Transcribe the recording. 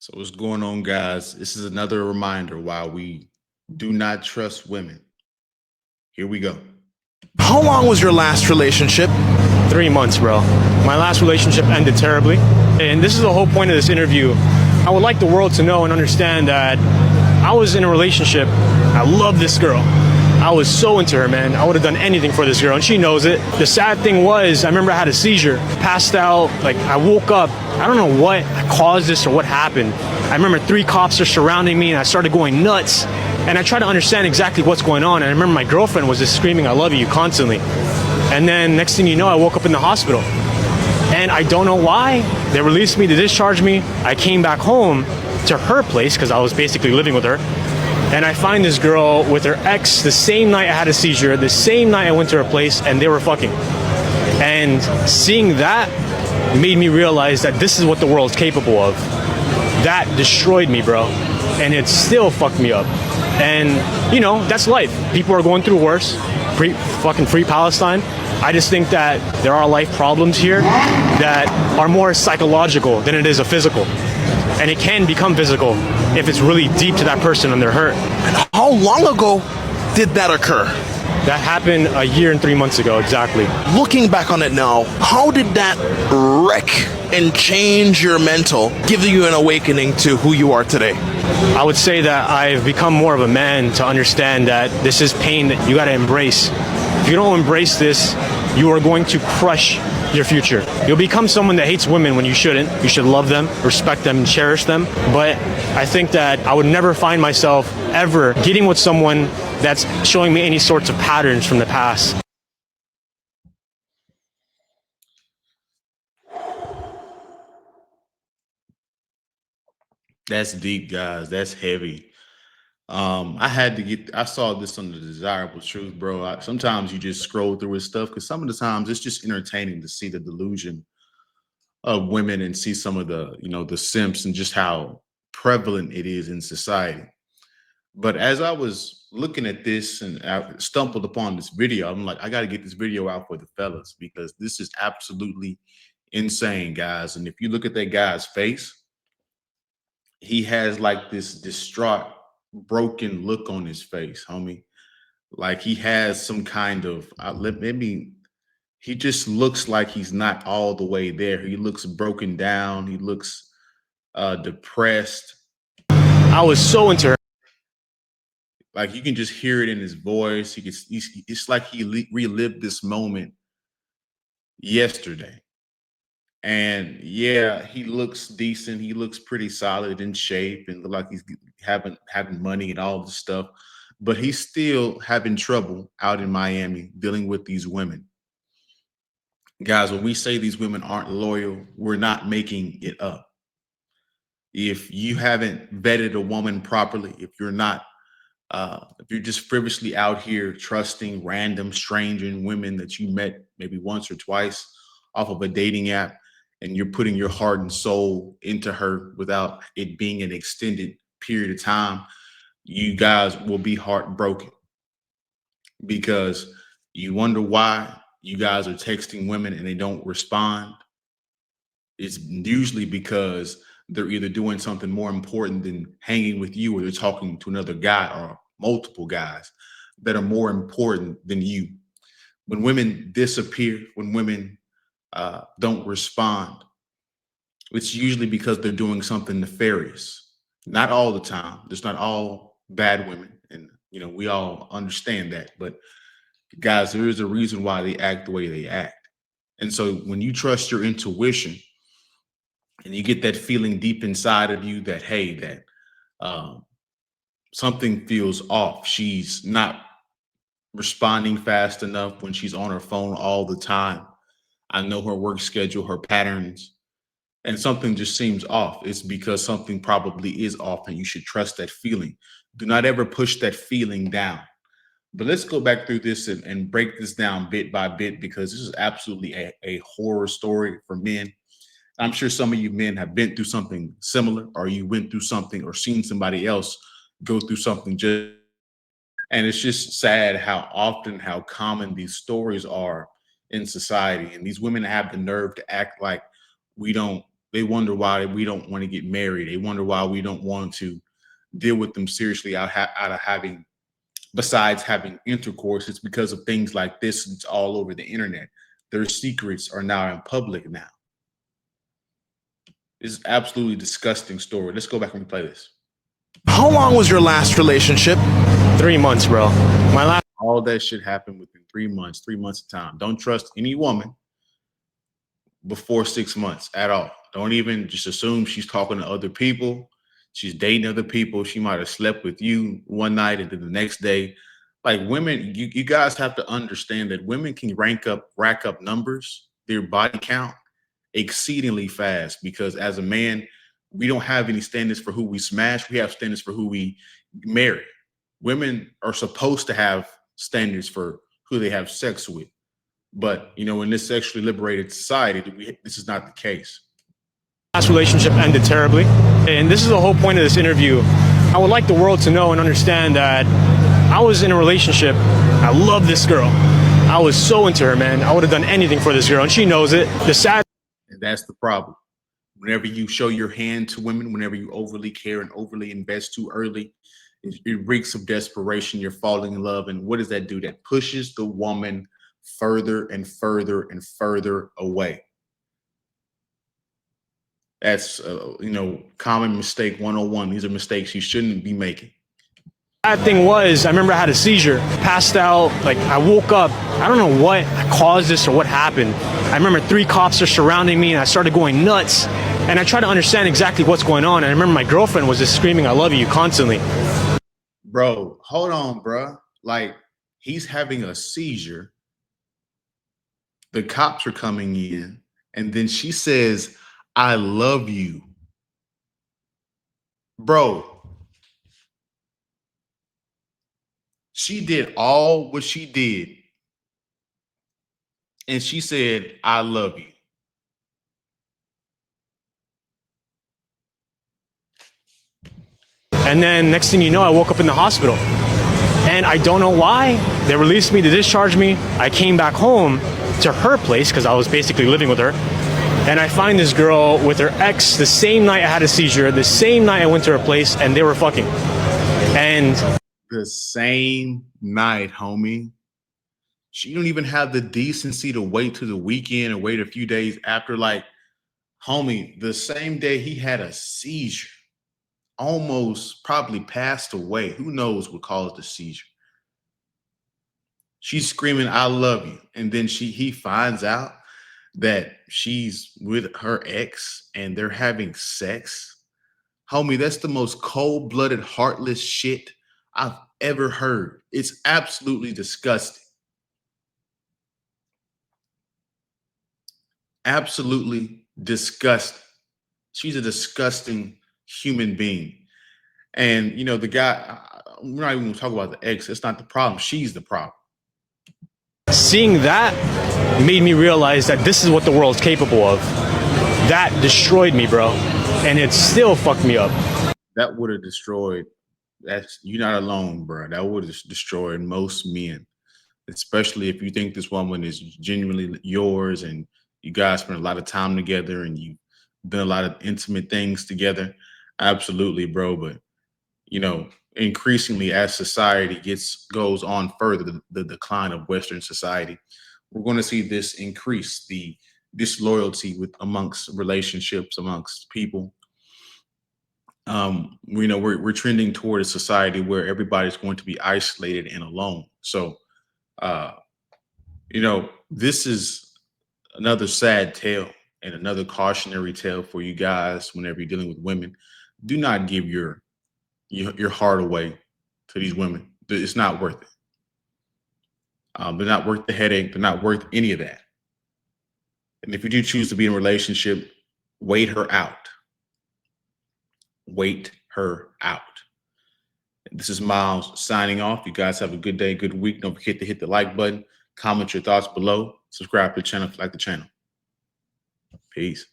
So what's going on, guys? This is another reminder why we do not trust women. Here we go. How long was your last relationship? 3 months, bro. My last relationship ended terribly. And this is the whole point of this interview. I would like the world to know and understand that I was in a relationship. I love this girl. I was so into her, man. I would have done anything for this girl, and she knows it. The sad thing was, I remember I had a seizure, passed out. Like, I woke up. I don't know what caused this or what happened. I remember 3 cops are surrounding me, and I started going nuts. And I tried to understand exactly what's going on. And I remember my girlfriend was just screaming, "I love you," constantly. And then next thing you know, I woke up in the hospital. And I don't know why. They released me, they discharged me. I came back home to her place because I was basically living with her. And I find this girl with her ex the same night I had a seizure, the same night I went to her place, and they were fucking. And seeing that made me realize that this is what the world's capable of. That destroyed me, bro. And it still fucked me up. And, you know, that's life. People are going through worse. Free Palestine. I just think that there are life problems here that are more psychological than it is a physical. And it can become physical if it's really deep to that person and they're hurt. And how long ago did that occur? That happened a year and 3 months ago, exactly. Looking back on it now, how did that wreck and change your mental, give you an awakening to who you are today? I would say that I've become more of a man to understand that this is pain that you gotta embrace. If you don't embrace this, you are going to crush your future. You'll become someone that hates women when you shouldn't. You should love them, respect them, and cherish them. But I think that I would never find myself ever getting with someone that's showing me any sorts of patterns from the past. That's deep, guys. That's heavy. I saw this on the Desirable Truth, bro. Sometimes you just scroll through his stuff because some of the times it's just entertaining to see the delusion of women and see some of the simps and just how prevalent it is in society. But as I was looking at this and I stumbled upon this video, I'm like, I got to get this video out for the fellas because this is absolutely insane, guys. And if you look at that guy's face, he has like this distraught, broken look on his face, homie. Like he has some kind of, maybe he just looks like he's not all the way there. He looks broken down. He looks depressed. I was so into her. Like you can just hear it in his voice. It's like he relived this moment yesterday. And yeah, he looks decent. He looks pretty solid in shape and look like he's having money and all this stuff. But he's still having trouble out in Miami dealing with these women. Guys, when we say these women aren't loyal, we're not making it up. If you haven't vetted a woman properly, if you're just frivolously out here trusting random stranger women that you met maybe once or twice off of a dating app, and you're putting your heart and soul into her without it being an extended period of time, you guys will be heartbroken because you wonder why you guys are texting women and they don't respond. It's usually because they're either doing something more important than hanging with you or they're talking to another guy or multiple guys that are more important than you. When women disappear, when women don't respond, it's usually because they're doing something nefarious. Not all the time. There's not all bad women. And, we all understand that. But guys, there is a reason why they act the way they act. And so when you trust your intuition and you get that feeling deep inside of you that, hey, that something feels off. She's not responding fast enough when she's on her phone all the time. I know her work schedule, her patterns, and something just seems off. It's because something probably is off, and you should trust that feeling. Do not ever push that feeling down. But let's go back through this and break this down bit by bit because this is absolutely a horror story for men. I'm sure some of you men have been through something similar, or you went through something or seen somebody else go through something just. And it's just sad how common these stories are in society. And these women have the nerve to act like we don't They wonder why we don't want to get married. They wonder why we don't want to deal with them seriously out of having, besides having intercourse. It's because of things like this. It's all over the internet. Their secrets are now in public now. It's absolutely disgusting story. Let's go back and play this. How long was your last relationship? 3 months, bro. My last All that shit happened within 3 months of time. Don't trust any woman before 6 months at all. Don't even just assume she's talking to other people. She's dating other people. She might have slept with you one night and then the next day. Like women, you guys have to understand that women can rack up numbers, their body count exceedingly fast, because as a man, we don't have any standards for who we smash. We have standards for who we marry. Women are supposed to have standards for who they have sex with. But, you know, in this sexually liberated society, this is not the case. relationship ended terribly. And this is the whole point of this interview. I would like the world to know and understand that I was in a relationship. I love this girl. I was so into her, man. I would have done anything for this girl, and she knows it. And that's the problem. Whenever you show your hand to women, whenever you overly care and overly invest too early, it reeks of desperation. You're falling in love. And what does that do? That pushes the woman further and further and further away. That's, common mistake 101. These are mistakes you shouldn't be making. Bad thing was, I remember I had a seizure, passed out, like I woke up, I don't know what caused this or what happened. I remember 3 cops are surrounding me and I started going nuts. And I tried to understand exactly what's going on. And I remember my girlfriend was just screaming, "I love you," constantly. Bro, hold on, bro. Like, he's having a seizure. The cops are coming in. And then she says, "I love you." Bro, she did all what she did. And she said, "I love you." And then next thing you know, I woke up in the hospital. And I don't know why. They released me to discharge me. I came back home to her place because I was basically living with her. And I find this girl with her ex the same night I had a seizure, the same night I went to her place, and they were fucking. And the same night, homie. She don't even have the decency to wait till the weekend or wait a few days after. Like, homie, the same day he had a seizure, almost probably passed away. Who knows what caused the seizure? She's screaming, "I love you." And then he finds out that she's with her ex and they're having sex. Homie, that's the most cold-blooded, heartless shit I've ever heard. It's absolutely disgusting. Absolutely disgusting. She's a disgusting human being. And, the guy, we're not even going to talk about the ex. It's not the problem. She's the problem. seeing that made me realize that this is what the world's capable of. That destroyed me, bro. And it still fucked me up. That would have destroyed, you're not alone, bro. That would have destroyed most men, especially if you think this woman is genuinely yours and you guys spend a lot of time together and you've done a lot of intimate things together. Absolutely, bro. But, increasingly as society goes on further, the decline of Western society, we're going to see this increase, the disloyalty amongst relationships, amongst people. We're trending toward a society where everybody's going to be isolated and alone. So, this is another sad tale and another cautionary tale for you guys whenever you're dealing with women. Do not give your heart away to these women. It's not worth it. They're not worth the headache. They're not worth any of that. And if you do choose to be in a relationship, wait her out. Wait her out. This is Miles signing off. You guys have a good day, good week. Don't forget to hit the like button, comment your thoughts below, subscribe to the channel if you like the channel. Peace.